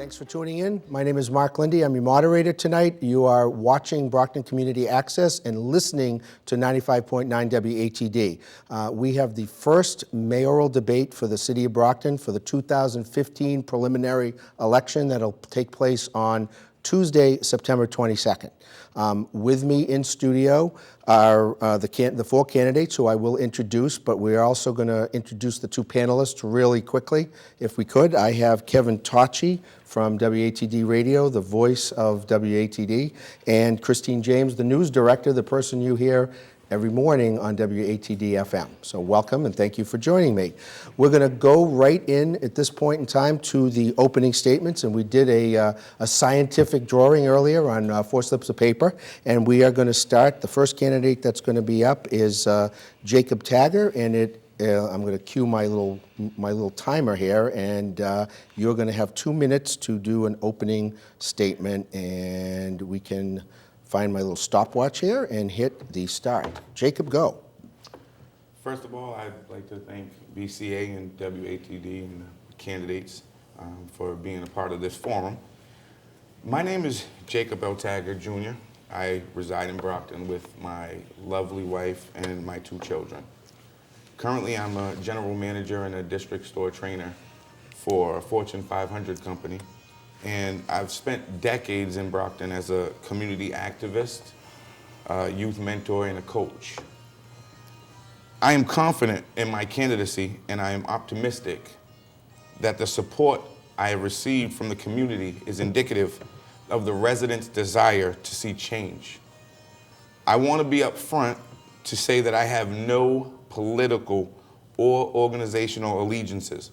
Thanks for tuning in. My name is Mark Linde. I'm your moderator tonight. You are watching Brockton Community Access and listening to 95.9 WATD. We have the first mayoral debate for the city of Brockton for the 2015 preliminary election that'll take place on Tuesday, September 22nd. With me in studio are the four candidates who I will introduce, but we're also going to introduce the two panelists really quickly, if we could. I have Kevin Tocci from WATD Radio, the voice of WATD, and Christine James, the news director, the person you hear every morning on WATD-FM. So welcome and thank you for joining me. We're going to go right in at this point in time to the opening statements, and we did a scientific drawing earlier on 4 slips of paper, and we are going to start. The first candidate that's going to be up is Jacob Tagger, and I'm going to cue my little timer here, and you're going to have 2 minutes to do an opening statement, and we can find my little stopwatch here and hit the start. Jacob, go. First of all, I'd like to thank BCA and WATD and the candidates for being a part of this forum. My name is Jacob L. Tagger, Jr. I reside in Brockton with my lovely wife and my 2 children. Currently, I'm a general manager and a district store trainer for a Fortune 500 company. And I've spent decades in Brockton as a community activist, youth mentor, and a coach. I am confident in my candidacy, and I am optimistic that the support I have received from the community is indicative of the residents' desire to see change. I want to be upfront to say that I have no political or organizational allegiances.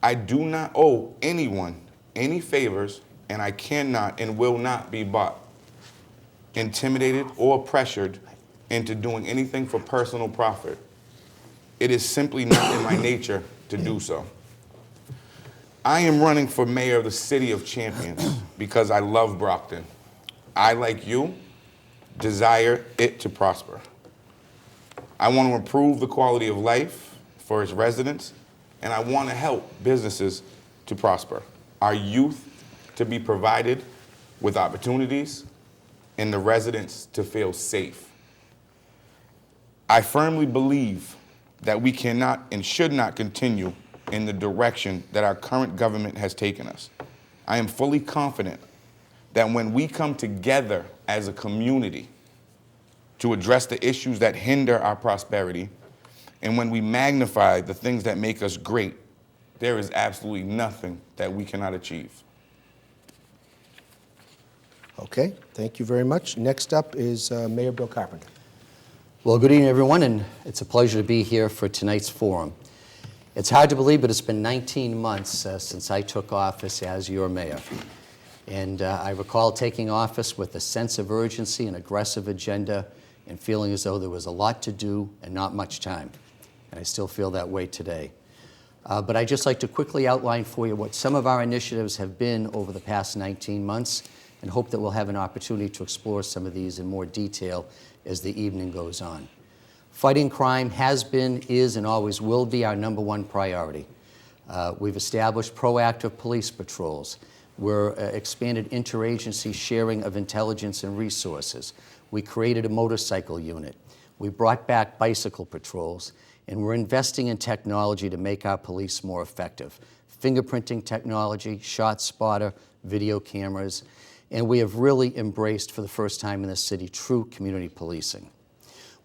I do not owe anyone any favors, and I cannot and will not be bought, intimidated, or pressured into doing anything for personal profit. It is simply not in my nature to do so. I am running for mayor of the City of Champions because I love Brockton. I, like you, desire it to prosper. I want to improve the quality of life for its residents, and I want to help businesses to prosper, our youth to be provided with opportunities, and the residents to feel safe. I firmly believe that we cannot and should not continue in the direction that our current government has taken us. I am fully confident that when we come together as a community to address the issues that hinder our prosperity, and when we magnify the things that make us great, there is absolutely nothing that we cannot achieve. Okay, thank you very much. Next up is Mayor Bill Carpenter. Well, good evening, everyone, and it's a pleasure to be here for tonight's forum. It's hard to believe, but it's been 19 months since I took office as your mayor. And I recall taking office with a sense of urgency and aggressive agenda and feeling as though there was a lot to do and not much time. And I still feel that way today. But I'd just like to quickly outline for you what some of our initiatives have been over the past 19 months and hope that we'll have an opportunity to explore some of these in more detail as the evening goes on. Fighting crime has been, is, and always will be our #1 priority. We've established proactive police patrols. We're expanded interagency sharing of intelligence and resources. We created a motorcycle unit. We brought back bicycle patrols. And we're investing in technology to make our police more effective. Fingerprinting technology, shot spotter, video cameras, and we have really embraced for the first time in the city true community policing.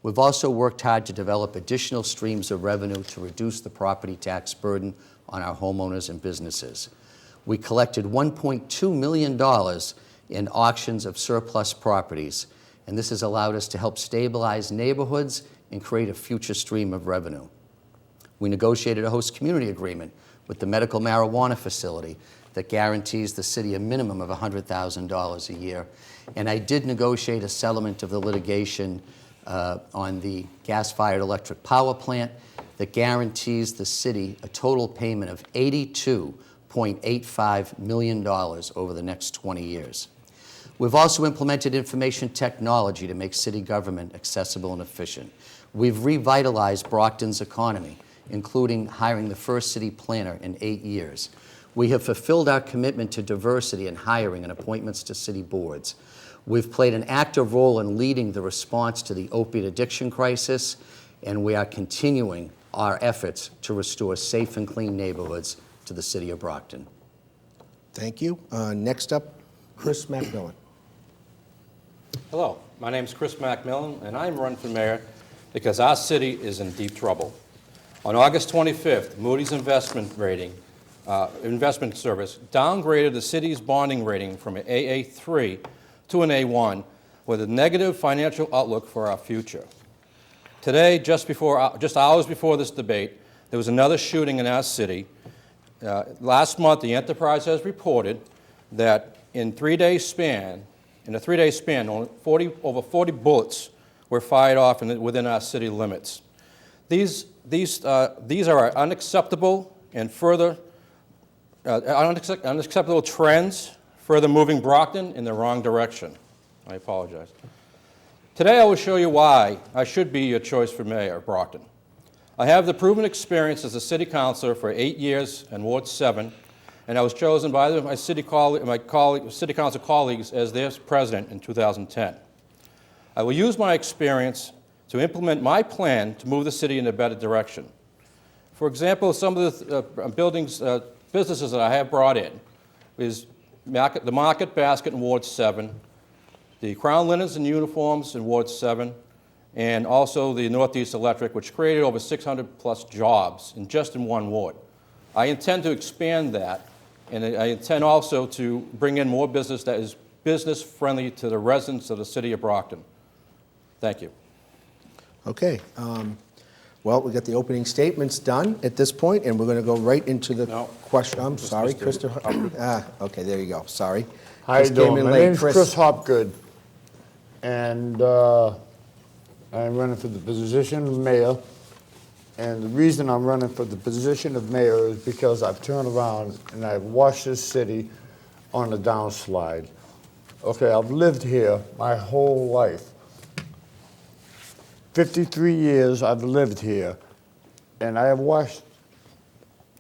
We've also worked hard to develop additional streams of revenue to reduce the property tax burden on our homeowners and businesses. We collected $1.2 million in auctions of surplus properties, and this has allowed us to help stabilize neighborhoods and create a future stream of revenue. We negotiated a host community agreement with the medical marijuana facility that guarantees the city a minimum of $100,000 a year. And I did negotiate a settlement of the litigation on the gas-fired electric power plant that guarantees the city a total payment of $82.85 million over the next 20 years. We've also implemented information technology to make city government accessible and efficient. We've revitalized Brockton's economy, including hiring the first city planner in 8 years. We have fulfilled our commitment to diversity in hiring and appointments to city boards. We've played an active role in leading the response to the opiate addiction crisis, and we are continuing our efforts to restore safe and clean neighborhoods to the city of Brockton. Thank you. Next up, Chris McMillan. Hello, my name is Chris McMillan, and I'm running for mayor because our city is in deep trouble. On August 25th, Moody's investment service downgraded the city's bonding rating from an AA3 to an A1 with a negative financial outlook for our future. Today, just hours before this debate, there was another shooting in our city. Last month, the Enterprise has reported that in a 3-day span, over 40 bullets were fired off within our city limits. These are unacceptable and further unacceptable trends, further moving Brockton in the wrong direction. I apologize. Today I will show you why I should be your choice for mayor of Brockton. I have the proven experience as a city councilor for 8 years in Ward 7, and I was chosen by my city council colleagues as their president in 2010. I will use my experience to implement my plan to move the city in a better direction. For example, some of the businesses that I have brought in is the Market Basket in Ward 7, the Crown Linens and Uniforms in Ward 7, and also the Northeast Electric, which created over 600 plus jobs just in one ward. I intend to expand that, and I intend also to bring in more business that is business friendly to the residents of the city of Brockton. Thank you. Okay. Well, we got the opening statements done at this point, and we're going to go right into the question. I'm sorry, Christopher. Okay, there you go. Sorry. How you Just came doing? in My late. name's Chris Hopgood, and I'm running for the position of mayor. And the reason I'm running for the position of mayor is because I've turned around and I've watched this city on a downslide. Okay, I've lived here my whole life. 53 years I've lived here, and I have watched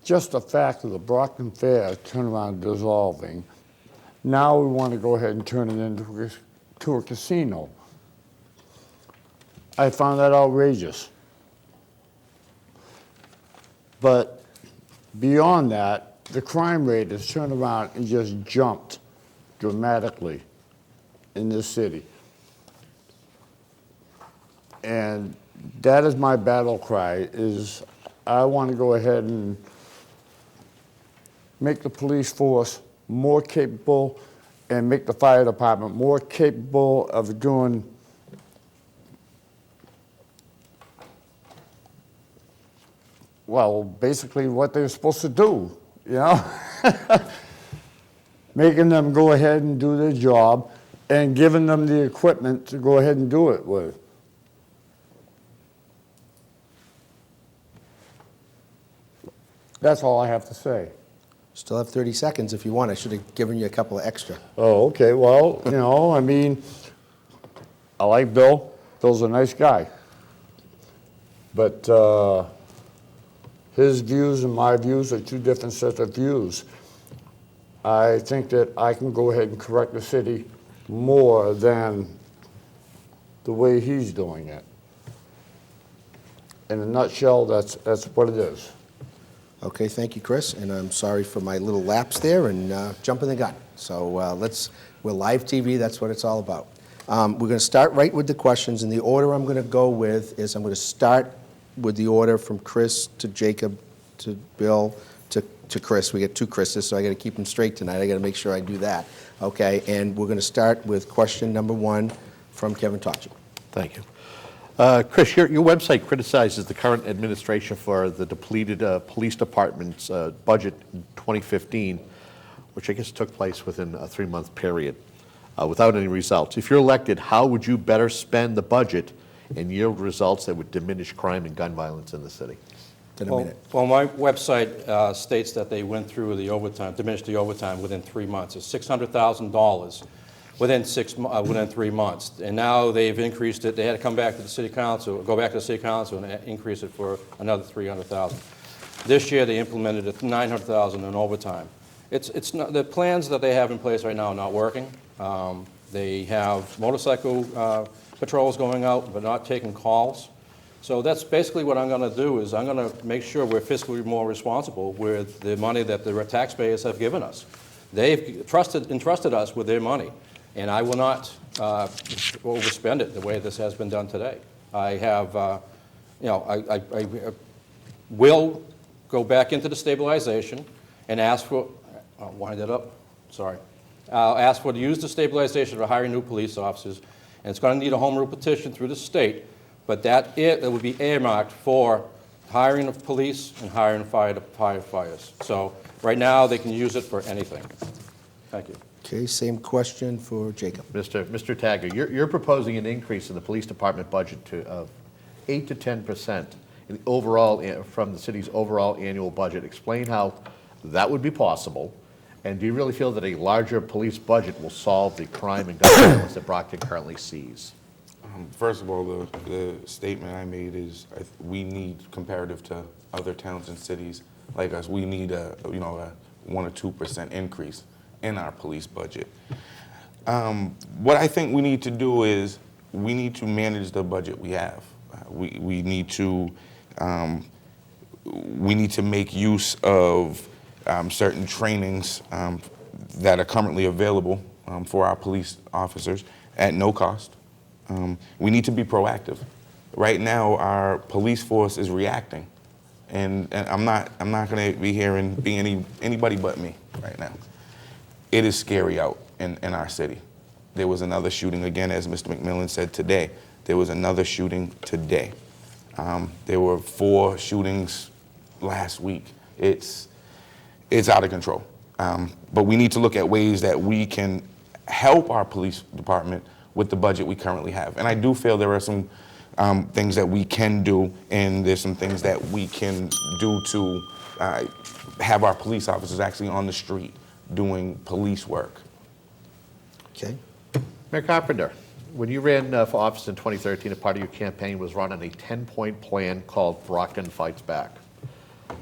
just the fact of the Brockton Fair turn around dissolving. Now we want to go ahead and turn it into a casino. I found that outrageous. But beyond that, the crime rate has turned around and just jumped dramatically in this city. And that is my battle cry, is I want to go ahead and make the police force more capable and make the fire department more capable of doing well, basically what they're supposed to do, you know? Making them go ahead and do their job and giving them the equipment to go ahead and do it with. That's all I have to say. Still have 30 seconds if you want. I should have given you a couple of extra. Oh, okay, well, you know, I mean, I like Bill. Bill's a nice guy. But his views and my views are two different sets of views. I think that I can go ahead and correct the city more than the way he's doing it. In a nutshell, that's what it is. Okay, thank you, Chris, and I'm sorry for my little lapse there and jumping the gun. So we're live TV, that's what it's all about. We're going to start right with the questions, and the order I'm going to go with is I'm going to start with the order from Chris to Jacob to Bill to Chris. We get two Chris's, so I got to keep them straight tonight. I got to make sure I do that. Okay, and we're going to start with question number 1 from Kevin Tocci. Thank you. Chris, your website criticizes the current administration for the depleted police department's budget in 2015, which I guess took place within a 3-month period, without any results. If you're elected, how would you better spend the budget and yield results that would diminish crime and gun violence in the city? In a minute. Well, my website states that they went through the overtime, diminished the overtime within 3 months. It's $600,000 within 3 months. And now they've increased it. They had to come back to the city council, go back to the city council and increase it for another $300,000. This year they implemented $900,000 in overtime. It's not, the plans that they have in place right now are not working. They have motorcycle patrols going out, but not taking calls. So that's basically what I'm going to do, is I'm going to make sure we're fiscally more responsible with the money that the taxpayers have given us. They've entrusted us with their money, and I will not overspend it the way this has been done today. I have, I will go back into the stabilization and ask for, I'll wind it up, sorry. I'll ask for to use the stabilization for hiring new police officers, and it's going to need a home rule petition through the state, but that will be earmarked for hiring of police and hiring firefighters. So right now, they can use it for anything. Thank you. Okay, same question for Jacob. Mr. Taggart, you're proposing an increase in the police department budget of 8 to 10% in the overall, from the city's overall annual budget. Explain how that would be possible, and do you really feel that a larger police budget will solve the crime and gun violence that Brockton currently sees? First of all, the statement I made is we need, comparative to other towns and cities like us, we need a 1 or 2% increase in our police budget. What I think we need to do is we need to manage the budget we have. We need to make use of certain trainings that are currently available for our police officers at no cost. We need to be proactive. Right now, our police force is reacting, and I'm not going to be here and be anybody but me right now. It is scary out in our city. There was another shooting again, as Mr. McMillan said today. There was another shooting today. There were 4 shootings last week. It's out of control. But we need to look at ways that we can help our police department with the budget we currently have. And I do feel there are some things that we can do, and there's some things that we can do to have our police officers actually on the street doing police work. Okay. Mayor Carpenter, when you ran for office in 2013, a part of your campaign was run on a 10-point plan called Brockton Fights Back,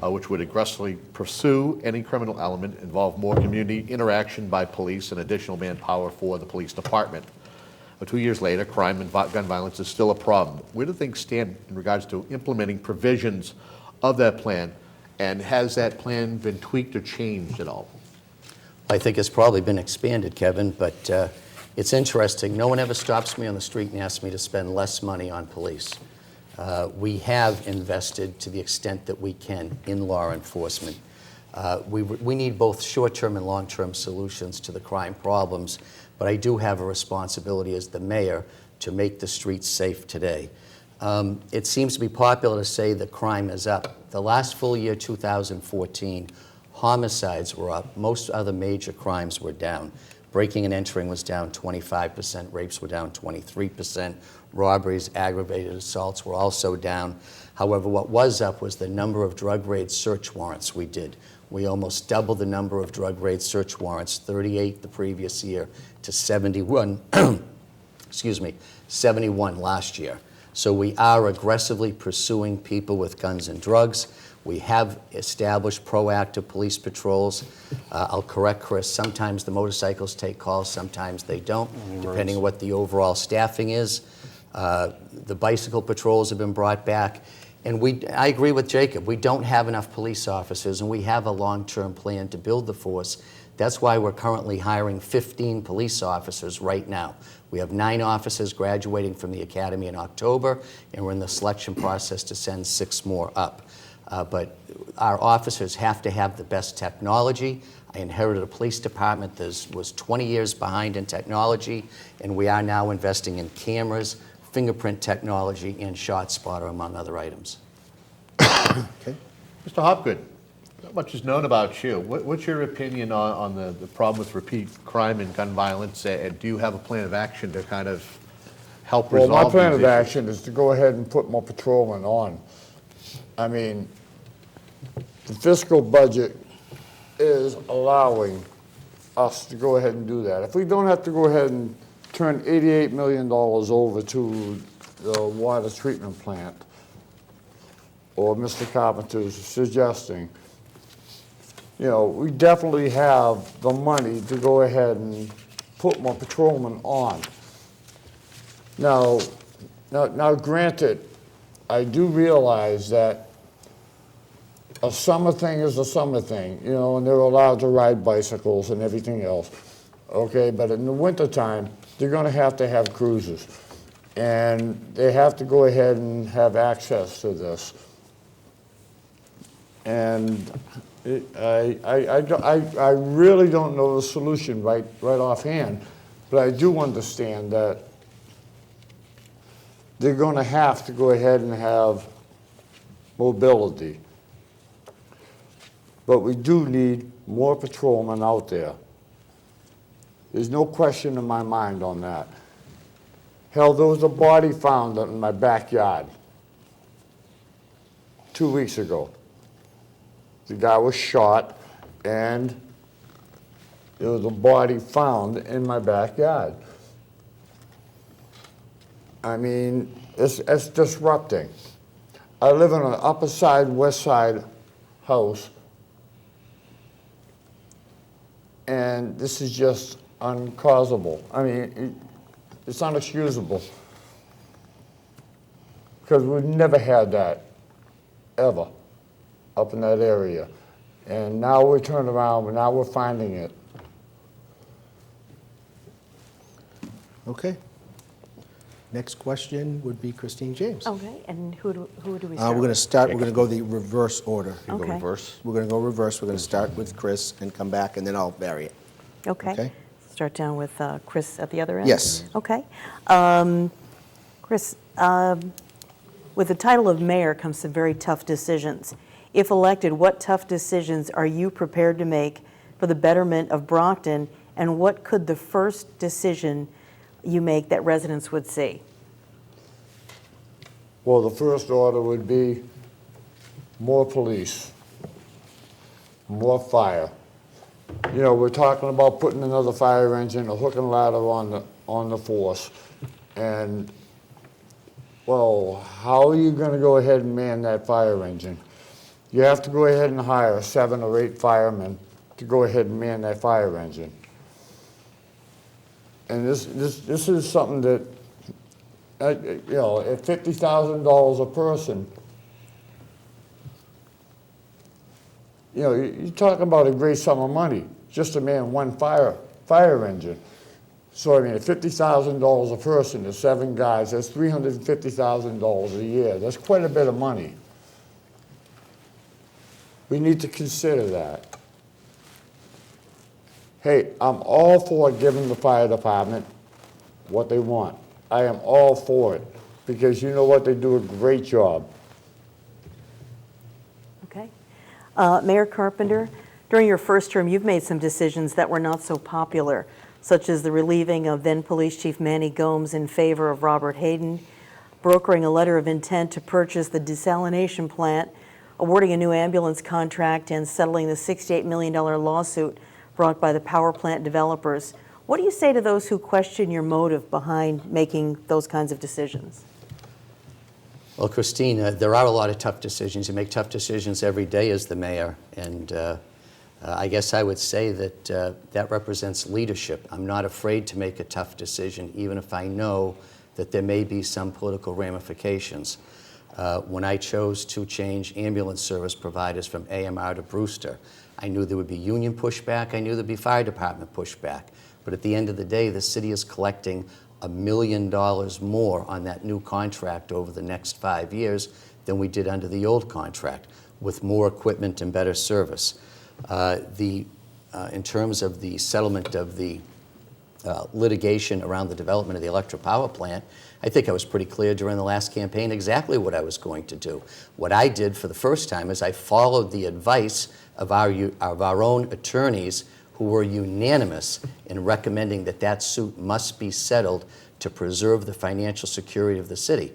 which would aggressively pursue any criminal element, involve more community interaction by police, and additional manpower for the police department. 2 years later, crime and gun violence is still a problem. Where do things stand in regards to implementing provisions of that plan, and has that plan been tweaked or changed at all? I think it's probably been expanded, Kevin, but it's interesting. No one ever stops me on the street and asks me to spend less money on police. We have invested to the extent that we can in law enforcement. We need both short-term and long-term solutions to the crime problems, but I do have a responsibility as the mayor to make the streets safe today. It seems to be popular to say that crime is up. The last full year, 2014, homicides were up. Most other major crimes were down. Breaking and entering was down 25%, rapes were down 23%, robberies, aggravated assaults were also down. However, what was up was the number of drug raid search warrants we did. We almost doubled the number of drug raid search warrants, 38 the previous year to 71, 71 last year. So we are aggressively pursuing people with guns and drugs. We have established proactive police patrols. I'll correct Chris, sometimes the motorcycles take calls, sometimes they don't, depending on what the overall staffing is. The bicycle patrols have been brought back. And I agree with Jacob, we don't have enough police officers, and we have a long-term plan to build the force. That's why we're currently hiring 15 police officers right now. We have 9 officers graduating from the academy in October, and we're in the selection process to send 6 more up. But our officers have to have the best technology. I inherited a police department that was 20 years behind in technology, and we are now investing in cameras, fingerprint technology, and ShotSpotter, among other items. Okay. Mr. Hopgood, not much is known about you. What's your opinion on the problem with repeat crime and gun violence, and do you have a plan of action to kind of help resolve Well, my plan these of issues? action is to go ahead and put more patrolmen on. I mean, the fiscal budget is allowing us to go ahead and do that. If we don't have to go ahead and turn $88 million over to the water treatment plant, or Mr. Carpenter's suggesting, you know, we definitely have the money to go ahead and put more patrolmen on. Now granted, I do realize that a summer thing is a summer thing, you know, and they're allowed to ride bicycles and everything else, okay? But in the wintertime, they're gonna have to have cruisers. And they have to go ahead and have access to this. And I really don't know the solution right offhand, but I do understand that they're going to have to go ahead and have mobility. But we do need more patrolmen out there. There's no question in my mind on that. Hell, there was a body found in my backyard 2 weeks ago. The guy was shot, and there was a body found in my backyard. I mean, it's disrupting. I live in an upper side, west side house, and this is just uncausable. I mean, it's unexcusable, because we've never had that, ever, up in that area. And now we're turned around, but now we're finding it. Okay. Next question would be Christine James. Okay, and who do we We're start going to with? start, we're going to go the reverse order. You go Okay. reverse. We're going to go reverse. We're going to start with Chris and come back, and then I'll vary it. Okay. Okay. Start down with Chris at the other end? Yes. Okay. Chris, with the title of mayor comes some very tough decisions. If elected, what tough decisions are you prepared to make for the betterment of Brockton, and what could the first decision you make that residents would see? Well, the first order would be more police, more fire. You know, we're talking about putting another fire engine, a hook and ladder on the force. And, well, how are you going to go ahead and man that fire engine? You have to go ahead and hire 7 or 8 firemen to go ahead and man that fire engine. And this is something that, you know, at $50,000 a person, you know, you're talking about a great sum of money just to man one fire engine. So, I mean, at $50,000 a person, there's 7 guys, that's $350,000 a year. That's quite a bit of money. We need to consider that. Hey, I'm all for giving the fire department what they want. I am all for it, because you know what, they do a great job. Okay. Mayor Carpenter, during your first term, you've made some decisions that were not so popular, such as the relieving of then Police Chief Manny Gomes in favor of Robert Hayden, brokering a letter of intent to purchase the desalination plant, awarding a new ambulance contract, and settling the $68 million lawsuit brought by the power plant developers. What do you say to those who question your motive behind making those kinds of decisions? Well, Christine, there are a lot of tough decisions. You make tough decisions every day as the mayor, and I guess I would say that that represents leadership. I'm not afraid to make a tough decision, even if I know that there may be some political ramifications. When I chose to change ambulance service providers from AMR to Brewster, I knew there would be union pushback, I knew there'd be fire department pushback. But at the end of the day, the city is collecting $1 million more on that new contract over the next 5 years than we did under the old contract, with more equipment and better service. In terms of the settlement of the litigation around the development of the electric power plant, I think I was pretty clear during the last campaign exactly what I was going to do. What I did for the first time is I followed the advice of our own attorneys, who were unanimous in recommending that that suit must be settled to preserve the financial security of the city.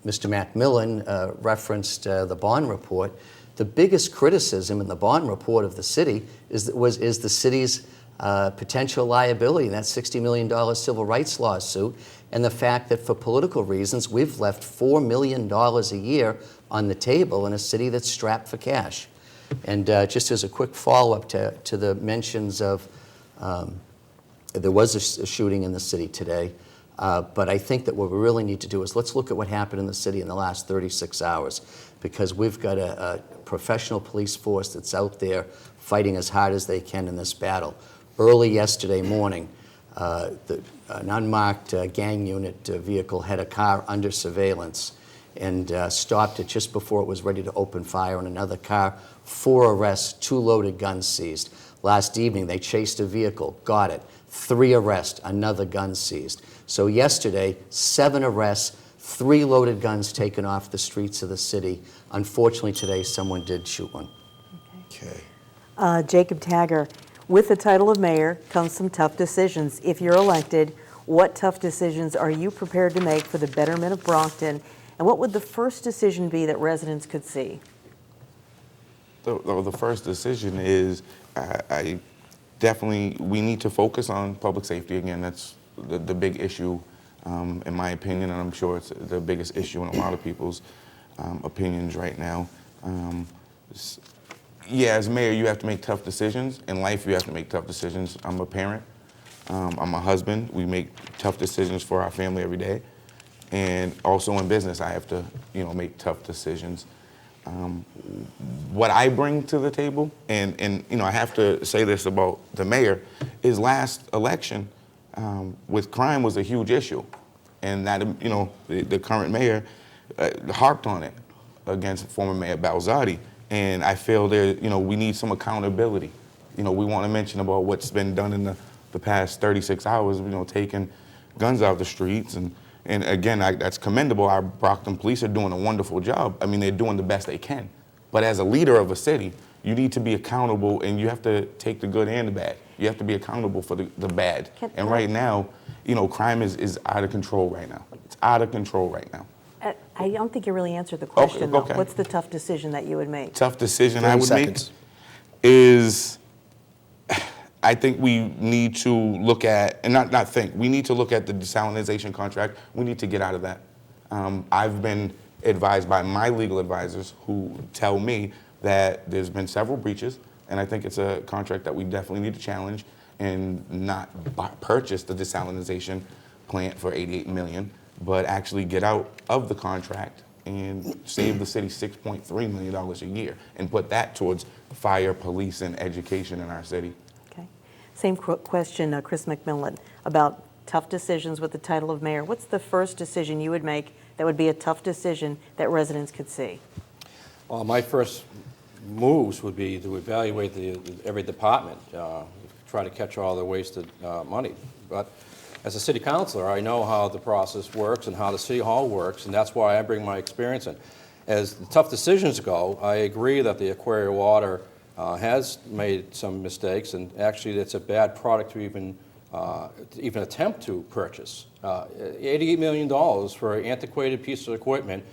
Mr. Macmillan referenced the bond report. The biggest criticism in the bond report of the city is the city's potential liability in that $60 million civil rights lawsuit, and the fact that for political reasons we've left $4 million a year on the table in a city that's strapped for cash. And just as a quick follow-up to the mentions of, there was a shooting in the city today, but I think that what we really need to do is let's look at what happened in the city in the last 36 hours, because we've got a professional police force that's out there fighting as hard as they can in this battle. Early yesterday morning, an unmarked gang unit vehicle had a car under surveillance and stopped it just before it was ready to open fire on another car. 4 arrests, 2 loaded guns seized. Last evening, they chased a vehicle, got it. 3 arrests, another gun seized. So yesterday, 7 arrests, 3 loaded guns taken off the streets of the city. Unfortunately, today, someone did shoot one. Okay. Jacob Tagger, with the title of mayor comes some tough decisions. If you're elected, what tough decisions are you prepared to make for the betterment of Brockton? And what would the first decision be that residents could see? The first decision is I definitely, we need to focus on public safety. Again, that's the big issue, in my opinion, and I'm sure it's the biggest issue in a lot of people's opinions right now. Yeah, as mayor, you have to make tough decisions. In life, you have to make tough decisions. I'm a parent. I'm a husband. We make tough decisions for our family every day. And also in business, I have to, make tough decisions. What I bring to the table, and I have to say this about the mayor, is last election with crime was a huge issue, and that the current mayor harped on it against former Mayor Balzotti, and I feel there we need some accountability. We want to mention about what's been done in the past 36 hours, taking guns out of the streets and again, that's commendable. Our Brockton police are doing a wonderful job. I mean, they're doing the best they can. But as a leader of a city, you need to be accountable, and you have to take the good and the bad. You have to be accountable for the bad. And right now, crime is out of control right now. It's out of control right now. I don't think you really answered the question, though. Okay. What's the tough decision that you would make? Tough decision 30 I would seconds. make is, I think we need to look at, and not think, we need to look at the desalinization contract. We need to get out of that. I've been advised by my legal advisors who tell me that there's been several breaches, and I think it's a contract that we definitely need to challenge and not purchase the desalinization plant for $88 million, but actually get out of the contract and save the city $6.3 million a year and put that towards fire, police, and education in our city. Okay. Same question, Chris McMillan, about tough decisions with the title of mayor. What's the first decision you would make that would be a tough decision that residents could see? Well, my first moves would be to evaluate every department, try to catch all the wasted money. But as a city councilor, I know how the process works and how the city hall works, and that's why I bring my experience in. As the tough decisions go, I agree that the Aquaria Water has made some mistakes, and actually it's a bad product to even attempt to purchase. $88 million for an antiquated piece of equipment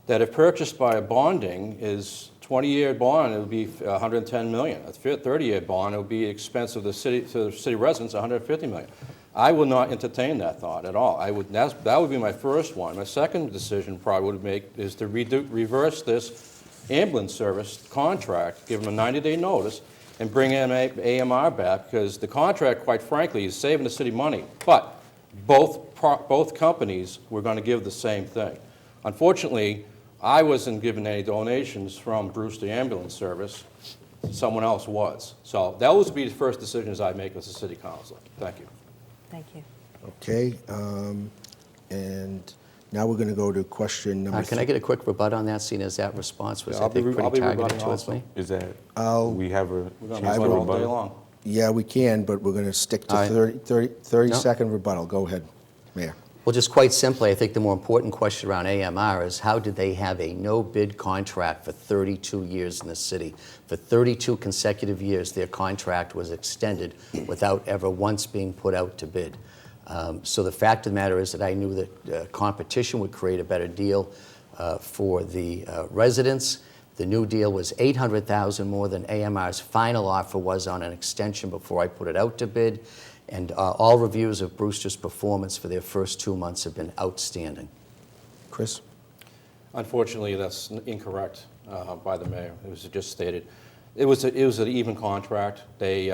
that if purchased by a bonding is 20-year bond, it would be $110 million. A 30-year bond, it would be expensive to the city residents, $150 million. I would not entertain that thought at all. That would be my first one. My second decision probably would make is to reverse this ambulance service contract, give them a 90-day notice, and bring in AMR back, because the contract, quite frankly, is saving the city money. But both companies were going to give the same thing. Unfortunately, I wasn't given any donations from Brewster Ambulance Service. Someone else was. So that would be the first decisions I make as a city councilor. Thank you. Thank you. Okay, and now we're going to go to question number Can I get a quick rebut on that, seeing as that response was, Yeah, I think, I'll pretty be targeted rebutting towards also. me? Is that, I'll- we have a We're going chance to for all day rebuttal? long. Yeah, we can, but we're going to stick to All right. 30-second rebuttal. Go ahead, Mayor. Well, just quite simply, I think the more important question around AMR is how did they have a no-bid contract for 32 years in the city? For 32 consecutive years, their contract was extended without ever once being put out to bid. So the fact of the matter is that I knew that competition would create a better deal for the residents. The new deal was $800,000 more than AMR's final offer was on an extension before I put it out to bid. And all reviews of Brewster's performance for their first 2 months have been outstanding. Chris? Unfortunately, that's incorrect. by the mayor. It was just stated. It was an even contract. They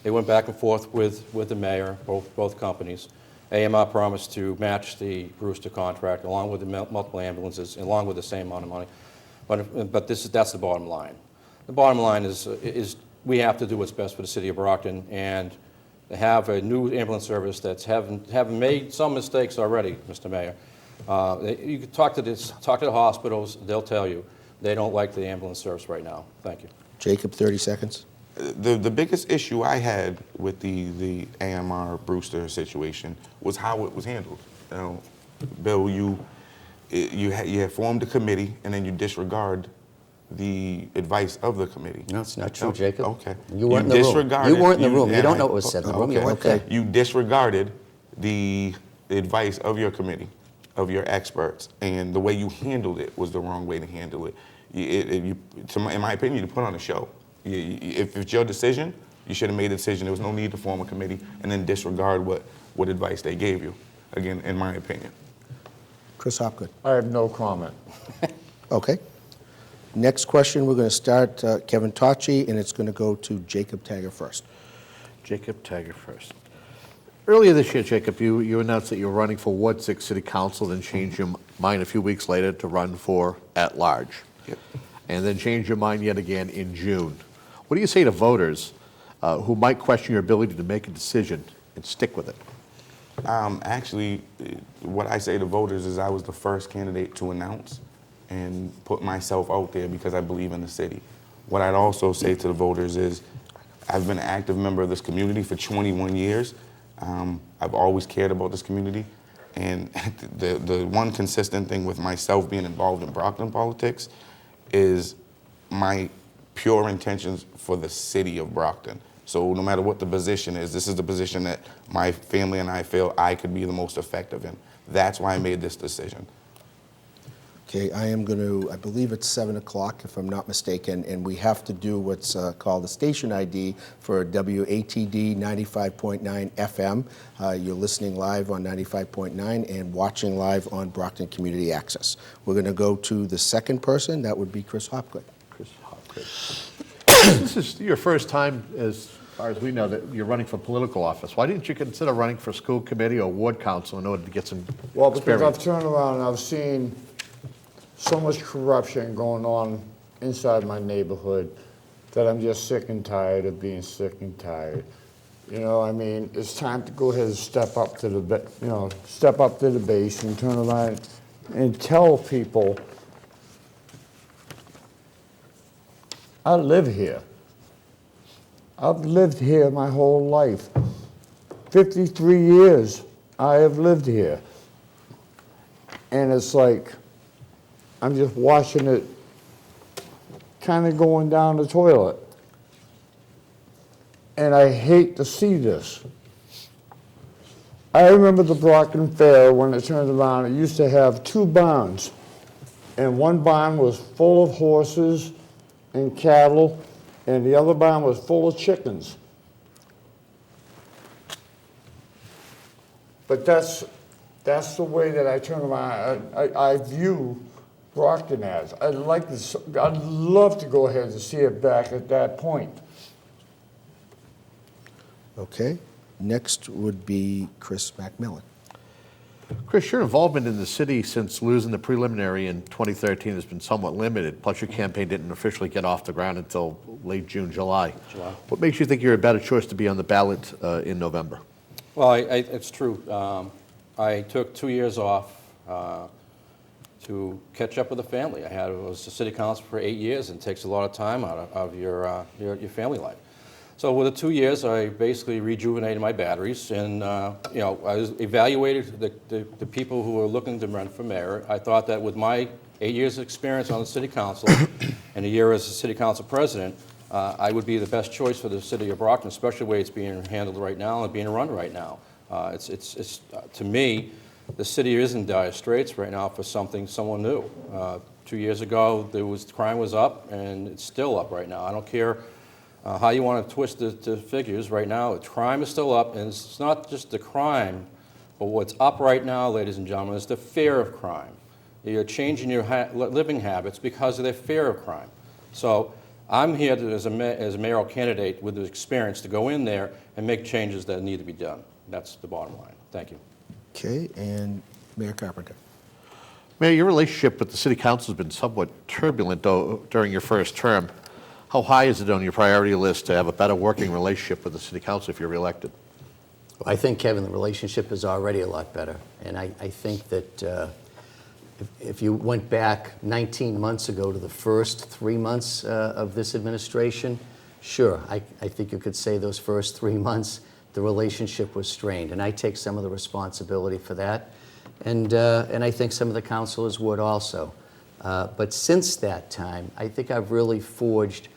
went back and forth with the mayor, both companies. AMR promised to match the Brewster contract along with the multiple ambulances, along with the same amount of money. But that's the bottom line. The bottom line is we have to do what's best for the city of Brockton, and have a new ambulance service that's having made some mistakes already, Mr. Mayor. You can talk to the hospitals; they'll tell you they don't like the ambulance service right now. Thank you. Jacob, 30 seconds. The biggest issue I had with the AMR Brewster situation was how it was handled. You know, Bill, you had formed a committee, and then you disregard the advice of the committee. No, it's not true, Jacob. Okay. You weren't in the room. disregarded- You weren't in the room. You and don't I- know what was said in the room. You weren't okay. there. You disregarded the advice of your committee, of your experts, and the way you handled it was the wrong way to handle it. In my opinion, you put on a show. If it's your decision, you should have made a decision. There was no need to form a committee and then disregard what advice they gave you. Again, in my opinion. Chris Hopgood. I have no comment. Okay. Next question, we're going to start Kevin Tocci, and it's going to go to Jacob Taggart first. Jacob Taggart first. Earlier this year, Jacob, you announced that you were running for Ward 6 City Council, then changed your mind a few weeks later to run for at-large. Yep. And then changed your mind yet again in June. What do you say to voters who might question your ability to make a decision and stick with it? Actually, what I say to voters is I was the first candidate to announce and put myself out there because I believe in the city. What I'd also say to the voters is I've been an active member of this community for 21 years. I've always cared about this community. And the one consistent thing with myself being involved in Brockton politics is my pure intentions for the city of Brockton. So no matter what the position is, this is the position that my family and I feel I could be the most effective in. That's why I made this decision. Okay, I am going to, I believe it's 7 o'clock, if I'm not mistaken, and we have to do what's called a station ID for WATD 95.9 FM. You're listening live on 95.9 and watching live on Brockton Community Access. We're going to go to the second person. That would be Chris Hopgood. Chris Hopgood. This is your first time, as far as we know, that you're running for political office. Why didn't you consider running for school committee or ward council in order to get some Well, because I've experience? turned around and I've seen so much corruption going on inside my neighborhood that I'm just sick and tired of being sick and tired. You know, I mean, it's time to go ahead and step up to the base and turn around and tell people, I live here. I've lived here my whole life. 53 years I have lived here. And it's like, I'm just watching it kind of going down the toilet. And I hate to see this. I remember the Brockton Fair when it turned around, it used to have 2 barns. And one barn was full of horses and cattle, and the other barn was full of chickens. But that's the way that I turn around. I view Brockton as. I'd love to go ahead and see it back at that point. Okay. Next would be Chris McMillan. Chris, your involvement in the city since losing the preliminary in 2013 has been somewhat limited, plus your campaign didn't officially get off the ground until late June, July. What makes you think you're a better choice to be on the ballot in November? Well, it's true. I took 2 years off to catch up with the family. I was a city council for 8 years, and it takes a lot of time out of your family life. So with the 2 years, I basically rejuvenated my batteries, and I evaluated the people who were looking to run for mayor. I thought that with my 8 years of experience on the city council and a year as a city council president, I would be the best choice for the city of Brockton, especially the way it's being handled right now and being run right now. To me, the city is in dire straits right now for someone new. 2 years ago, crime was up, and it's still up right now. I don't care how you want to twist the figures right now. Crime is still up, and it's not just the crime, but what's up right now, ladies and gentlemen, is the fear of crime. You're changing your living habits because of their fear of crime. So I'm here as a mayoral candidate with the experience to go in there and make changes that need to be done. That's the bottom line. Thank you. Okay, and Mayor Carpenter. Mayor, your relationship with the city council has been somewhat turbulent during your first term. How high is it on your priority list to have a better working relationship with the city council if you're reelected? I think, Kevin, the relationship is already a lot better. And I think that if you went back 19 months ago to the first 3 months of this administration, sure, I think you could say those first 3 months, the relationship was strained. And I take some of the responsibility for that. And I think some of the councilors would also. But since that time, I think I've really forged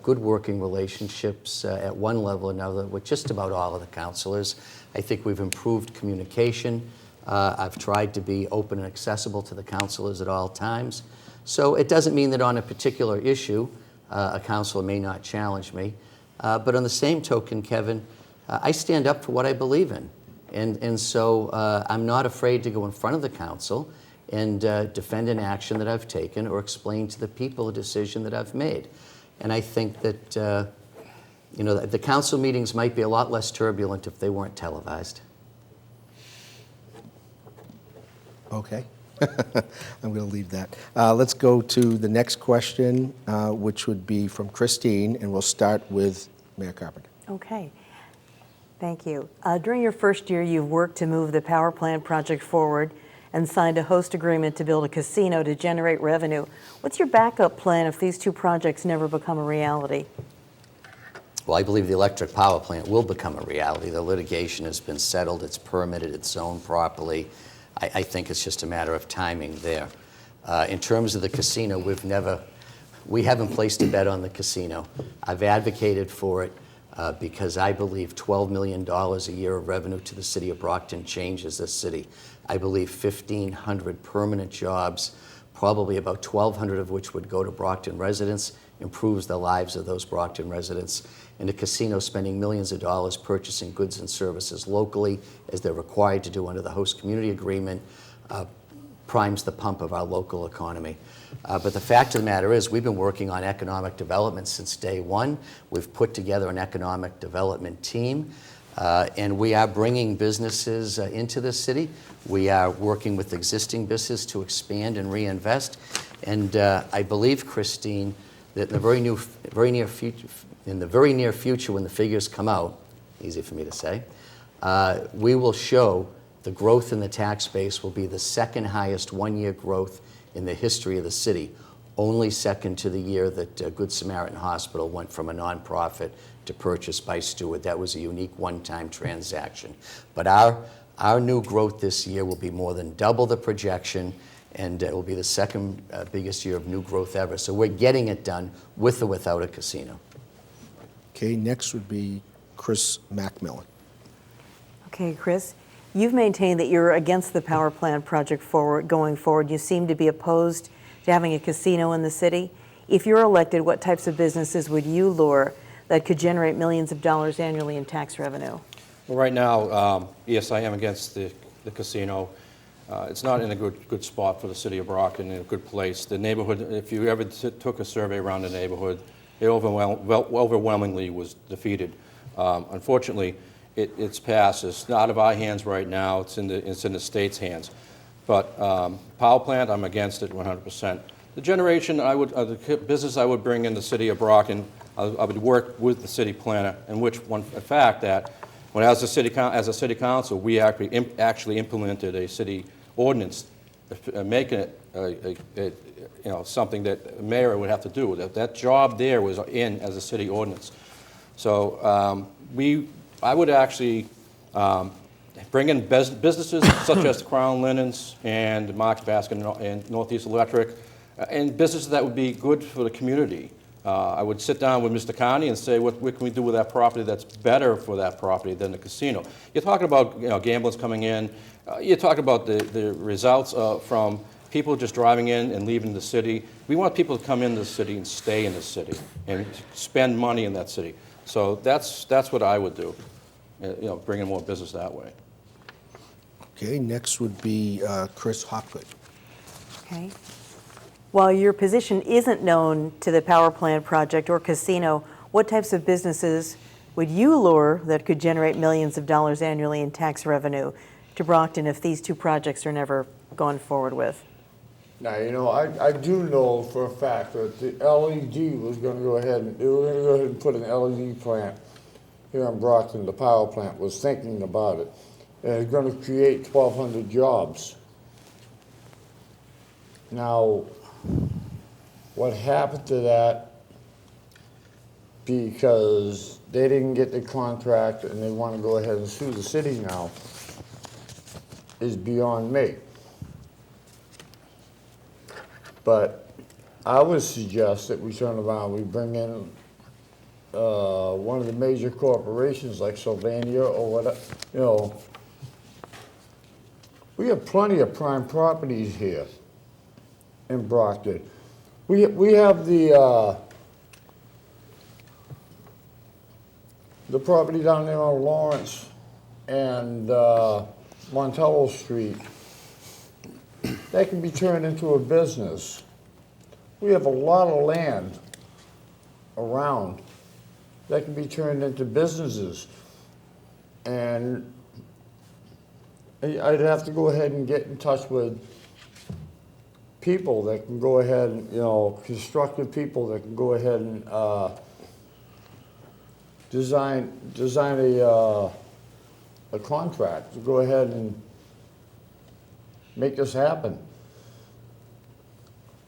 good working relationships at one level or another with just about all of the councilors. I think we've improved communication. I've tried to be open and accessible to the councilors at all times. So it doesn't mean that on a particular issue, a councilor may not challenge me. But on the same token, Kevin, I stand up for what I believe in. And so I'm not afraid to go in front of the council and defend an action that I've taken or explain to the people a decision that I've made. And I think that the council meetings might be a lot less turbulent if they weren't televised. Okay. I'm going to leave that. Let's go to the next question, which would be from Christine, and we'll start with Mayor Carpenter. Okay. Thank you. During your first year, you've worked to move the power plant project forward and signed a host agreement to build a casino to generate revenue. What's your backup plan if these two projects never become a reality? Well, I believe the electric power plant will become a reality. The litigation has been settled, it's permitted, it's zoned properly. I think it's just a matter of timing there. In terms of the casino, we haven't placed a bet on the casino. I've advocated for it because I believe $12 million a year of revenue to the city of Brockton changes this city. I believe 1,500 permanent jobs, probably about 1,200 of which would go to Brockton residents, improves the lives of those Brockton residents. And a casino spending millions of dollars purchasing goods and services locally, as they're required to do under the host community agreement, primes the pump of our local economy. But the fact of the matter is we've been working on economic development since day one. We've put together an economic development team. And we are bringing businesses into the city. We are working with existing businesses to expand and reinvest. And I believe, Christine, that in the very near future, when the figures come out, easy for me to say, we will show the growth in the tax base will be the second highest one-year growth in the history of the city, only second to the year that Good Samaritan Hospital went from a nonprofit to purchase by Stewart. That was a unique one-time transaction. But our new growth this year will be more than double the projection, and it will be the second biggest year of new growth ever. So we're getting it done with or without a casino. Okay, next would be Chris Macmillan. Okay, Chris, you've maintained that you're against the power plant project going forward. You seem to be opposed to having a casino in the city. If you're elected, what types of businesses would you lure that could generate millions of dollars annually in tax revenue? Well, right now, yes, I am against the casino. It's not in a good spot for the city of Brockton, in a good place. The neighborhood, if you ever took a survey around the neighborhood, it overwhelmingly was defeated. Unfortunately, it's passed. It's out of our hands right now. It's in the state's hands. But power plant, I'm against it 100%. The generation, the business I would bring in the city of Brockton, I would work with the city planner, in fact, that when as a city council, we actually implemented a city ordinance, making it something that the mayor would have to do. That job there was in as a city ordinance. So I would actually bring in businesses such as Crown Linens and Mark's Basket and Northeast Electric, and businesses that would be good for the community. I would sit down with Mr. Carney and say, what can we do with that property that's better for that property than the casino? You're talking about gamblers coming in. You're talking about the results from people just driving in and leaving the city. We want people to come into the city and stay in the city and spend money in that city. So that's what I would do, bringing more business that way. Okay, next would be Chris Hopgood. Okay. While your position isn't known to the power plant project or casino, what types of businesses would you lure that could generate millions of dollars annually in tax revenue to Brockton if these two projects are never gone forward with? Now, you know, I do know for a fact that the LED was gonna go ahead and, they were gonna go ahead and put an LED plant here in Brockton. The power plant was thinking about it. And it's gonna create 1,200 jobs. Now, what happened to that, because they didn't get the contract and they want to go ahead and sue the city now, is beyond me. But I would suggest that we turn around, we bring in one of the major corporations like Sylvania or whatever, you know. We have plenty of prime properties here in Brockton. We have the property down there on Lawrence and Montello Street. That can be turned into a business. We have a lot of land around that can be turned into businesses. And I'd have to go ahead and get in touch with people that can go ahead and, you know, constructive people that can go ahead and design a contract to go ahead and make this happen.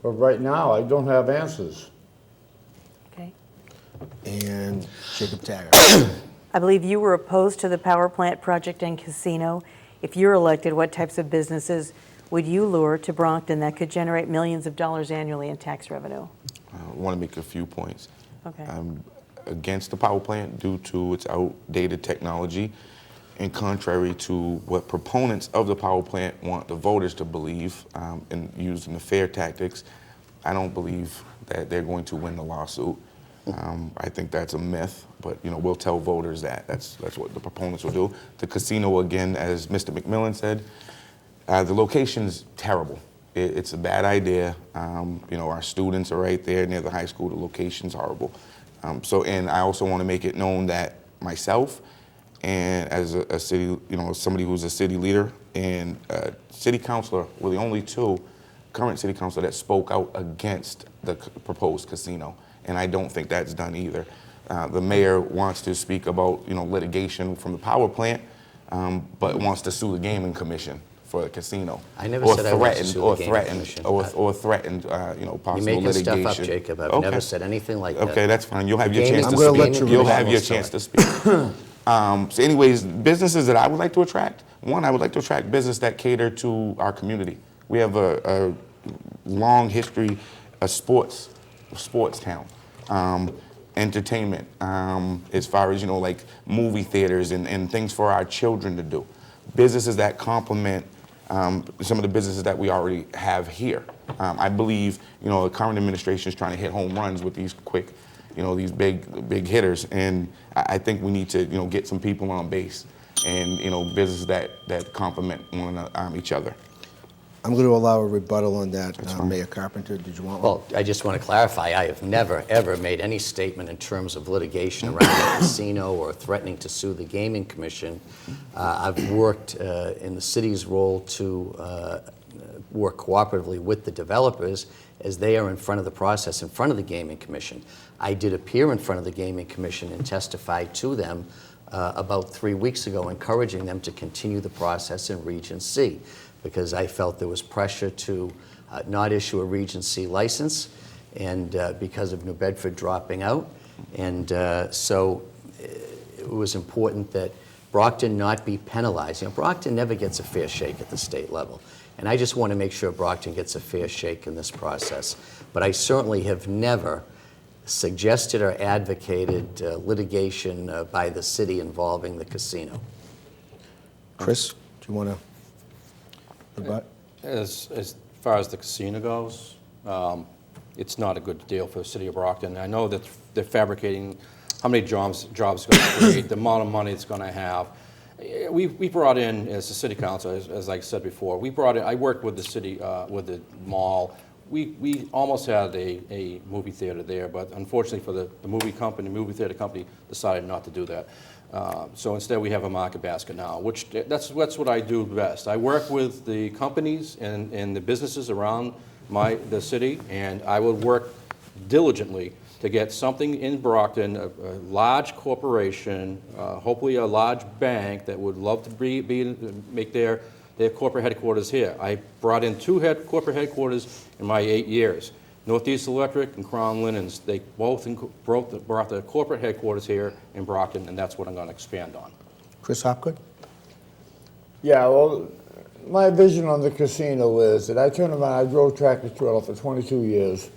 But right now, I don't have answers. Okay. And Jacob Taggart. I believe you were opposed to the power plant project and casino. If you're elected, what types of businesses would you lure to Brockton that could generate millions of dollars annually in tax revenue? I want to make a few points. Okay. I'm against the power plant due to its outdated technology, and contrary to what proponents of the power plant want the voters to believe and using the fair tactics, I don't believe that they're going to win the lawsuit. I think that's a myth, but you know, we'll tell voters that. That's what the proponents will do. The casino, again, as Mr. McMillan said, the location's terrible. It's a bad idea. You know, our students are right there near the high school. The location's horrible. And I also want to make it known that myself, and as a city, you know, somebody who's a city leader and city councilor, were the only two current city councilor that spoke out against the proposed casino. And I don't think that's done either. The mayor wants to speak about, you know, litigation from the power plant, but wants to sue the gaming commission for the casino. I never said I wanted to sue the gaming commission. Or threatened, you know, possible You're making litigation. stuff up, Jacob. I've Okay. never said anything like that. Okay, that's fine. You'll have The your game chance is to the I'm gonna speak. let you You'll resolve have your this chance story. to speak. So anyways, businesses that I would like to attract, one, I would like to attract business that cater to our community. We have a long history of sports town. Entertainment, as far as, you know, like movie theaters and things for our children to do. Businesses that complement some of the businesses that we already have here. I believe, you know, the current administration is trying to hit home runs with these quick, you know, these big hitters, and I think we need to, you know, get some people on base and, you know, businesses that complement each other. I'm going to allow a rebuttal on that. Mayor Carpenter, did you want one? Well, I just want to clarify, I have never, ever made any statement in terms of litigation around the casino or threatening to sue the Gaming Commission. I've worked in the city's role to work cooperatively with the developers as they are in front of the process, in front of the Gaming Commission. I did appear in front of the Gaming Commission and testify to them about 3 weeks ago, encouraging them to continue the process in Region C, because I felt there was pressure to not issue a Region C license, and because of New Bedford dropping out. And so it was important that Brockton not be penalized. You know, Brockton never gets a fair shake at the state level. And I just want to make sure Brockton gets a fair shake in this process. But I certainly have never suggested or advocated litigation by the city involving the casino. Chris, do you want to rebut? As far as the casino goes, it's not a good deal for the city of Brockton. I know that they're fabricating how many jobs it's going to create, the amount of money it's going to have. We brought in, as the city council, as I said before, I worked with the city, with the mall. We almost had a movie theater there, but unfortunately for the movie theater company decided not to do that. So instead we have a market basket now, which that's what I do best. I work with the companies and the businesses around the city, and I will work diligently to get something in Brockton, a large corporation, hopefully a large bank that would love to make their corporate headquarters here. I brought in two corporate headquarters in my 8 years. Northeast Electric and Crown Linens, they both brought the corporate headquarters here in Brockton, and that's what I'm going to expand on. Chris Hopgood? Yeah, well, my vision on the casino is that I turned around, I drove tractor trailer for 22 years.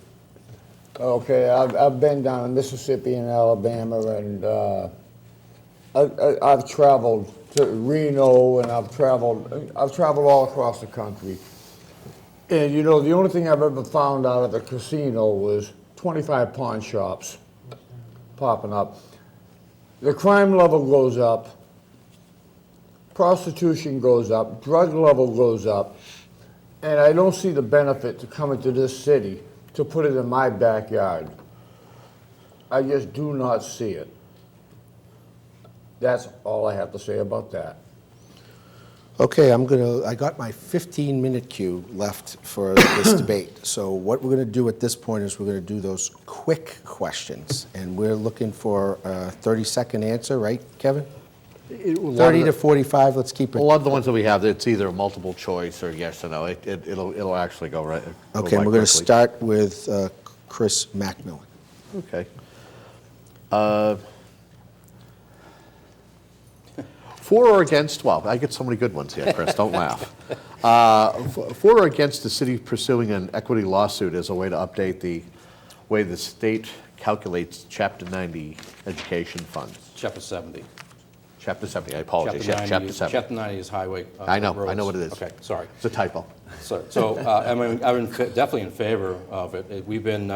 Okay, I've been down in Mississippi and Alabama, and I've traveled to Reno, and I've traveled all across the country. And you know, the only thing I've ever found out of a casino was 25 pawn shops popping up. The crime level goes up, prostitution goes up, drug level goes up, and I don't see the benefit to coming to this city to put it in my backyard. I just do not see it. That's all I have to say about that. Okay, I got my 15-minute cue left for this debate. So what we're going to do at this point is we're going to do those quick questions. And we're looking for a 30-second answer, right, Kevin? 30 to 45, let's keep it. A lot of the ones that we have, it's either multiple choice or yes or no. It'll actually go right. Okay, and we're going to start with Chris Macmillan. Okay. For or against, well, I get so many good ones here, Chris, don't laugh. For or against the city pursuing an equity lawsuit as a way to update the way the state calculates Chapter 90 education funds? Chapter 70. Chapter 70, I apologize. Chapter 70. Chapter 90 is highway I know roads. what it is. Okay, sorry. It's a typo. So I'm definitely in favor of it. We've been,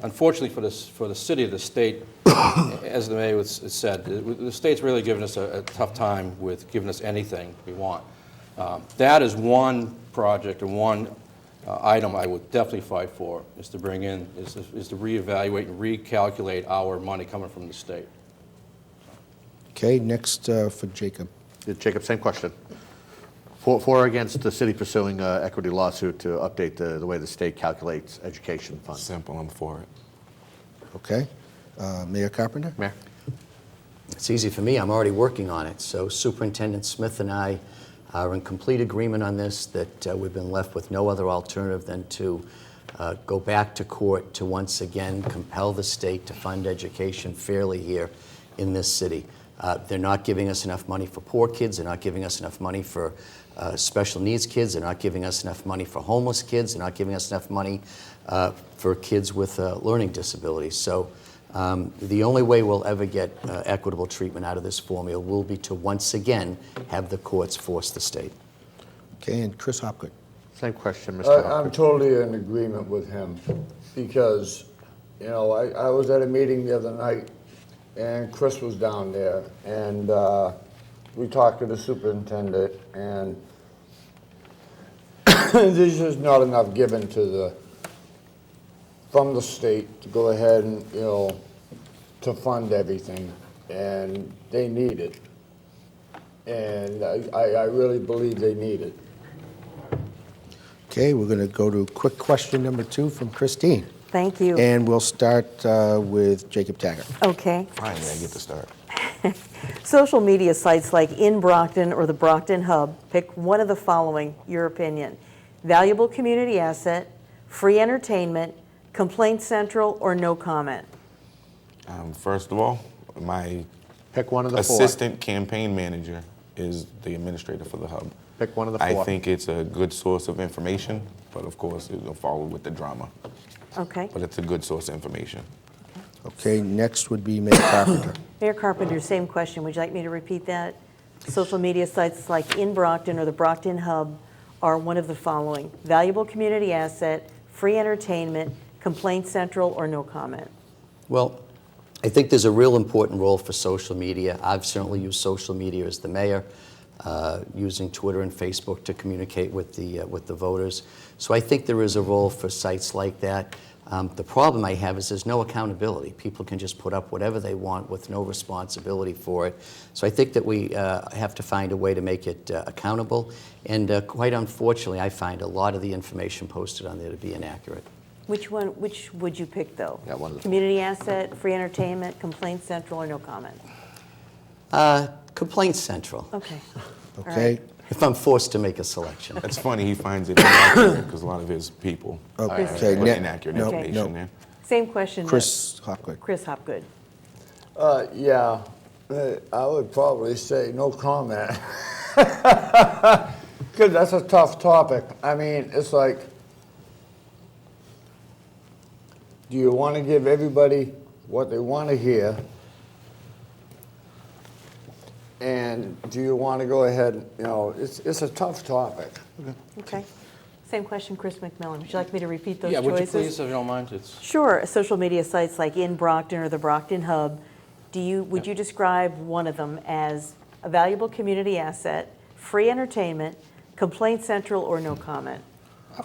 unfortunately for the city, the state, as the mayor said, the state's really given us a tough time with giving us anything we want. That is one project and one item I would definitely fight for, is to bring in, is to reevaluate and recalculate our money coming from the state. Okay, next for Jacob. Jacob, same question. For or against the city pursuing an equity lawsuit to update the way the state calculates education funds? Simple, I'm for it. Okay, Mayor Carpenter? Mayor? It's easy for me. I'm already working on it. So Superintendent Smith and I are in complete agreement on this, that we've been left with no other alternative than to go back to court to once again compel the state to fund education fairly here in this city. They're not giving us enough money for poor kids. They're not giving us enough money for special needs kids. They're not giving us enough money for homeless kids. They're not giving us enough money for kids with learning disabilities. So the only way we'll ever get equitable treatment out of this formula will be to once again have the courts force the state. Okay, and Chris Hopgood. Same question, Mr. I'm Hopgood. totally in agreement with him because, you know, I was at a meeting the other night and Chris was down there, and we talked to the superintendent, and there's just not enough given from the state to go ahead and, you know, to fund everything, and they need it. And I really believe they need it. Okay, we're going to go to quick question number 2 from Christine. Thank you. And we'll start with Jacob Taggart. Okay. Finally, I get to start. Social media sites like In Brockton or the Brockton Hub, pick one of the following, your opinion. Valuable community asset, free entertainment, complaint central, or no comment? First of all, my Pick one of the four. assistant campaign manager is the administrator for the hub. Pick one of the I four. think it's a good source of information, but of course it'll follow with the drama. Okay. But it's a good source of information. Okay, next would be Mayor Carpenter. Mayor Carpenter, same question. Would you like me to repeat that? Social media sites like In Brockton or the Brockton Hub are one of the following. Valuable community asset, free entertainment, complaint central, or no comment? Well, I think there's a real important role for social media. I've certainly used social media as the mayor, using Twitter and Facebook to communicate with the voters. So I think there is a role for sites like that. The problem I have is there's no accountability. People can just put up whatever they want with no responsibility for it. So I think that we have to find a way to make it accountable. And quite unfortunately, I find a lot of the information posted on there to be inaccurate. Which would you pick, though? Yeah, one of the- Community asset, free entertainment, complaint central, or no comment? Complaint Central, Okay. All Okay? right. if I'm forced to make a selection. That's funny, he finds it inaccurate because a lot of his people Okay, put ne- inaccurate no, information no. there. Same question. Chris Hopgood. Chris Hopgood. Yeah, I would probably say no comment. Because that's a tough topic. I mean, it's like, do you want to give everybody what they want to hear? And do you want to go ahead, you know, it's a tough topic. Okay. Same question, Chris McMillan. Would you like me to repeat those Yeah, choices? would you please, if you don't mind? It's Sure. Social media sites like In Brockton or the Brockton Hub, would you describe one of them as a valuable community asset, free entertainment, complaint central, or no comment?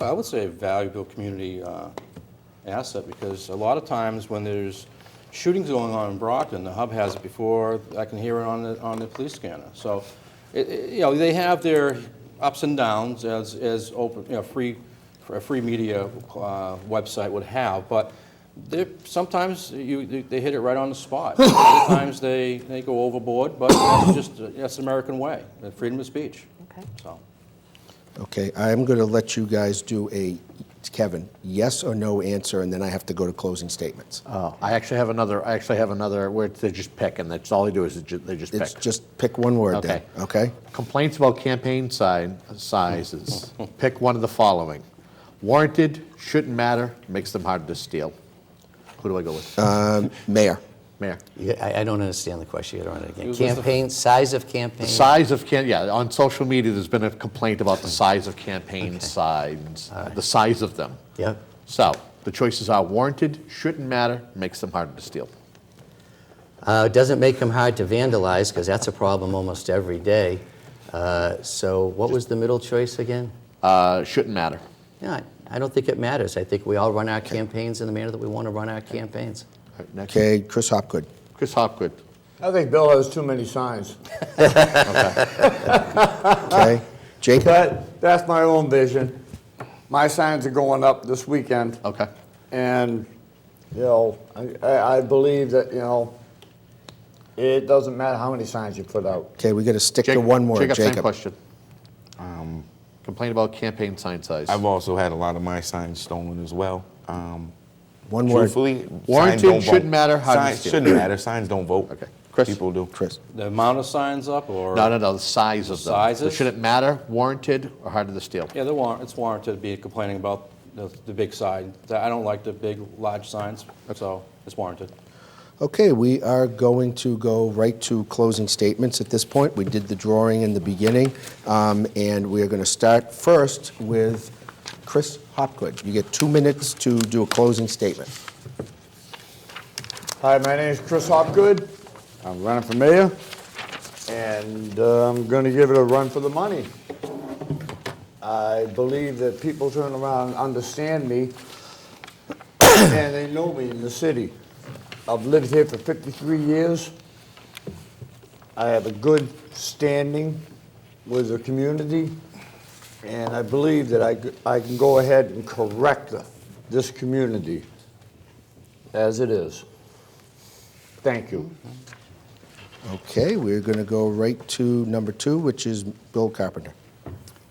I would say a valuable community asset, because a lot of times when there's shootings going on in Brockton, the hub has it before I can hear it on the police scanner. So, you know, they have their ups and downs as open, you know, a free media website would have, but sometimes they hit it right on the spot. Other times they go overboard, but that's the American way, the freedom of speech. Okay. So. Okay, I'm going to let you guys do a, Kevin, yes or no answer, and then I have to go to closing statements. Oh, I actually have another where they just pick, and that's all they do is they just pick. It's just pick one word then, okay? Complaints about campaign sizes. Pick one of the following. Warranted, shouldn't matter, makes them hard to steal. Who do I go with? Mayor. Mayor. I don't understand the question. You gotta run it again. Who's the- Campaign, size of campaign? Size of on social media, there's been a complaint about the size of campaign signs, the size of them. Yep. So the choices are warranted, shouldn't matter, makes them harder to steal. It doesn't make them hard to vandalize, because that's a problem almost every day. So what was the middle choice again? Shouldn't matter. Yeah, I don't think it matters. I think we all run our campaigns in the manner that we want to run our campaigns. All right, next. Okay, Chris Hopgood. Chris Hopgood. I think Bill has too many signs. Okay, Jacob? But that's my own vision. My signs are going up this weekend. Okay. And, you know, I believe that, you know, it doesn't matter how many signs you put out. Okay, we got to stick to one word, Jacob, same Jacob. question. Complain about campaign sign size. I've also had a lot of my signs stolen as well. One word. Truthfully, Warranted, signs don't shouldn't vote. matter, hard to Signs steal. shouldn't matter. Signs don't vote. Okay. Chris? People do. Chris. The amount of signs up, or? No, the size of them. Sizes? So should it matter, warranted, or harder to steal? Yeah, it's warranted to be complaining about the big sign. I don't like the big, large signs, so it's warranted. Okay, we are going to go right to closing statements at this point. We did the drawing in the beginning, and we are going to start first with Chris Hopgood. You get 2 minutes to do a closing statement. Hi, my name is Chris Hopgood. I'm running for mayor, and I'm going to give it a run for the money. I believe that people turn around and understand me, and they know me in the city. I've lived here for 53 years. I have a good standing with the community, and I believe that I can go ahead and correct this community as it is. Thank you. Okay, we're going to go right to number 2, which is Bill Carpenter.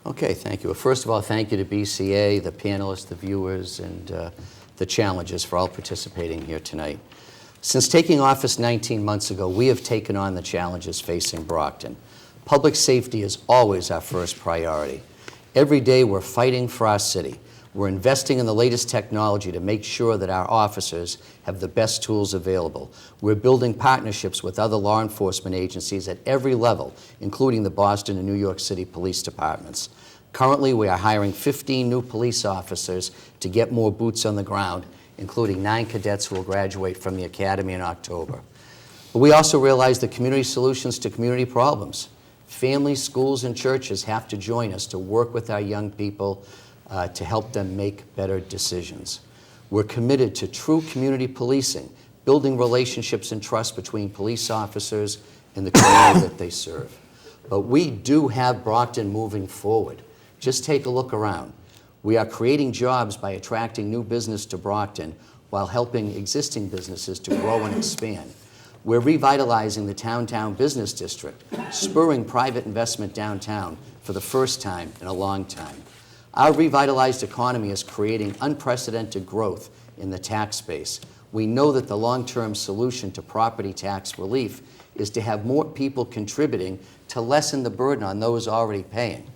Okay, thank you. Well, first of all, thank you to BCA, the panelists, the viewers, and the challengers for all participating here tonight. Since taking office 19 months ago, we have taken on the challenges facing Brockton. Public safety is always our first priority. Every day we're fighting for our city. We're investing in the latest technology to make sure that our officers have the best tools available. We're building partnerships with other law enforcement agencies at every level, including the Boston and New York City police departments. Currently, we are hiring 15 new police officers to get more boots on the ground including 9 cadets who will graduate from the academy in October. But we also realize that community solutions to community problems. Families, schools, and churches have to join us to work with our young people to help them make better decisions. We're committed to true community policing, building relationships and trust between police officers and the community that they serve. But we do have Brockton moving forward. Just take a look around. We are creating jobs by attracting new business to Brockton while helping existing businesses to grow and expand. We're revitalizing the downtown business district, spurring private investment downtown for the first time in a long time. Our revitalized economy is creating unprecedented growth in the tax base. We know that the long-term solution to property tax relief is to have more people contributing to lessen the burden on those already paying.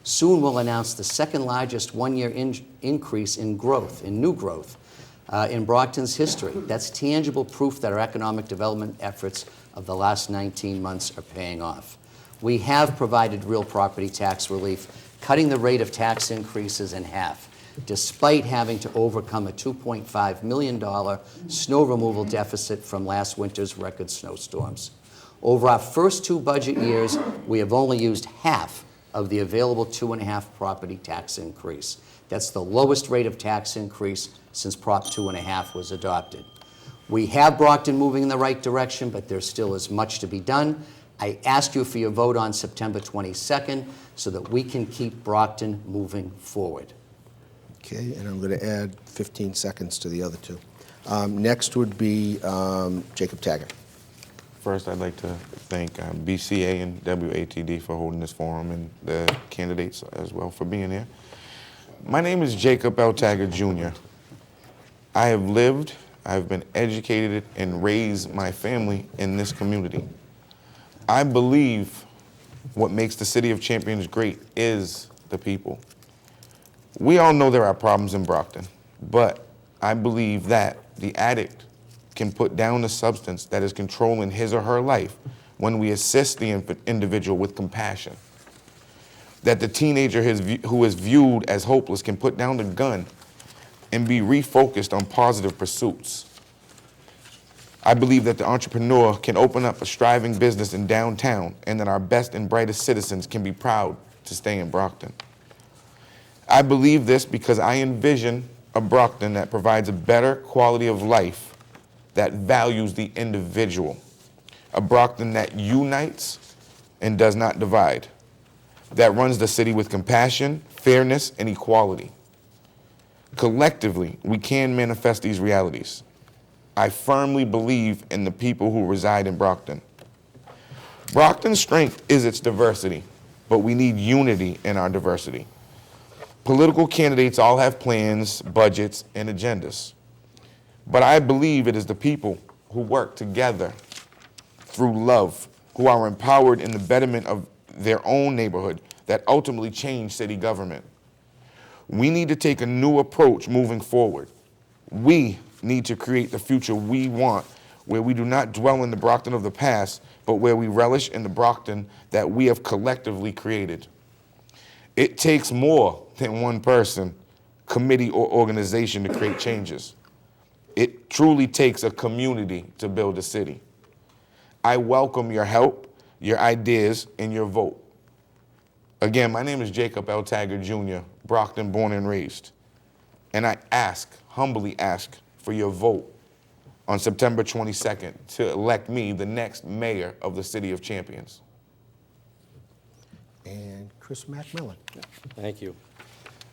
Soon we'll announce the second largest one-year increase in growth, in new growth, in Brockton's history. That's tangible proof that our economic development efforts of the last 19 months are paying off. We have provided real property tax relief, cutting the rate of tax increases in half, despite having to overcome a $2.5 million snow removal deficit from last winter's record snowstorms. Over our first 2 budget years, we have only used half of the available 2.5 property tax increase. That's the lowest rate of tax increase since Prop 2.5 was adopted. We have Brockton moving in the right direction, but there still is much to be done. I ask you for your vote on September 22nd so that we can keep Brockton moving forward. Okay, and I'm going to add 15 seconds to the other two. Next would be Jacob Taggart. First, I'd like to thank BCA and WATD for holding this forum and the candidates as well for being here. My name is Jacob L. Taggart, Jr. I have lived, I've been educated, and raised my family in this community. I believe what makes the City of Champions great is the people. We all know there are problems in Brockton, but I believe that the addict can put down the substance that is controlling his or her life when we assist the individual with compassion. That the teenager who is viewed as hopeless can put down the gun and be refocused on positive pursuits. I believe that the entrepreneur can open up a striving business in downtown and that our best and brightest citizens can be proud to stay in Brockton. I believe this because I envision a Brockton that provides a better quality of life that values the individual, a Brockton that unites and does not divide, that runs the city with compassion, fairness, and equality. Collectively, we can manifest these realities. I firmly believe in the people who reside in Brockton. Brockton's strength is its diversity, but we need unity in our diversity. Political candidates all have plans, budgets, and agendas. But I believe it is the people who work together through love, who are empowered in the betterment of their own neighborhood, that ultimately change city government. We need to take a new approach moving forward. We need to create the future we want, where we do not dwell in the Brockton of the past, but where we relish in the Brockton that we have collectively created. It takes more than one person, committee, or organization to create changes. It truly takes a community to build a city. I welcome your help, your ideas, and your vote. Again, my name is Jacob L. Taggart, Jr., Brockton born and raised. And I humbly ask for your vote on September 22nd to elect me the next mayor of the City of Champions. And Chris McMillan. Thank you.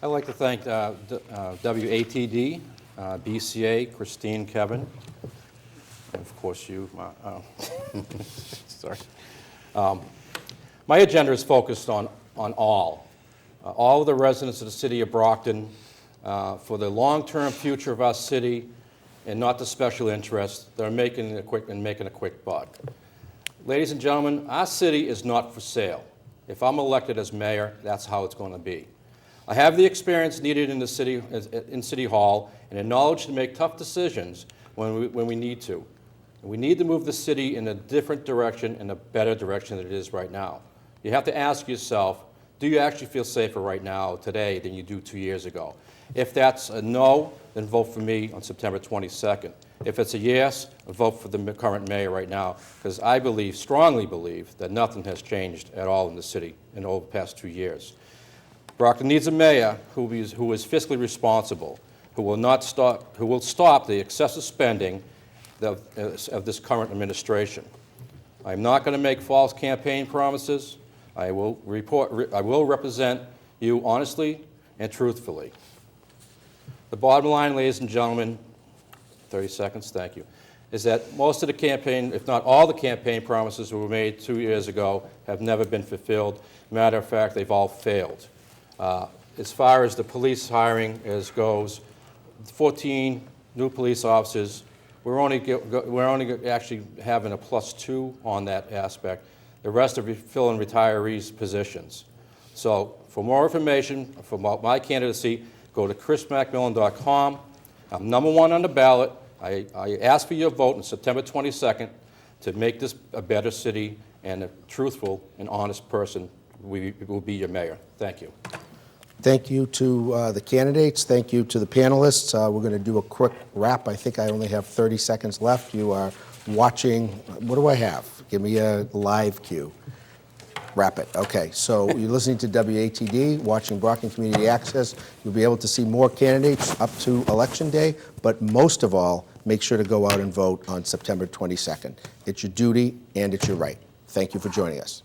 I'd like to thank WATD, BCA, Christine, Kevin, and of course you. Sorry. My agenda is focused on all of the residents of the city of Brockton, for the long-term future of our city, and not the special interests that are making a quick buck. Ladies and gentlemen, our city is not for sale. If I'm elected as mayor, that's how it's going to be. I have the experience needed in City Hall and the knowledge to make tough decisions when we need to. And we need to move the city in a different direction, in a better direction than it is right now. You have to ask yourself, Do you actually feel safer right now, today, than you do 2 years ago? If that's a no, then vote for me on September 22nd. If it's a yes, vote for the current mayor right now, because I believe, strongly believe, that nothing has changed at all in the city in over the past 2 years. Brockton needs a mayor who is fiscally responsible, who will stop the excessive spending of this current administration. I'm not going to make false campaign promises. I will represent you honestly and truthfully. The bottom line, ladies and gentlemen, 30 seconds, thank you, is that most of the campaign, if not all the campaign promises that were made 2 years ago have never been fulfilled. Matter of fact, they've all failed. As far as the police hiring goes, 14 new police officers, we're only actually having a +2 on that aspect. The rest are filling retirees' positions. So for more information for my candidacy, go to chrismacmillan.com. I'm #1 on the ballot. I ask for your vote on September 22nd to make this a better city, and a truthful and honest person will be your mayor. Thank you. Thank you to the candidates. Thank you to the panelists. We're going to do a quick wrap. I think I only have 30 seconds left. You are watching, what do I have? Give me a live cue. Wrap it. Okay, so you're listening to WATD, watching Brockton Community Access. You'll be able to see more candidates up to Election Day, but most of all, make sure to go out and vote on September 22nd. It's your duty and it's your right. Thank you for joining us.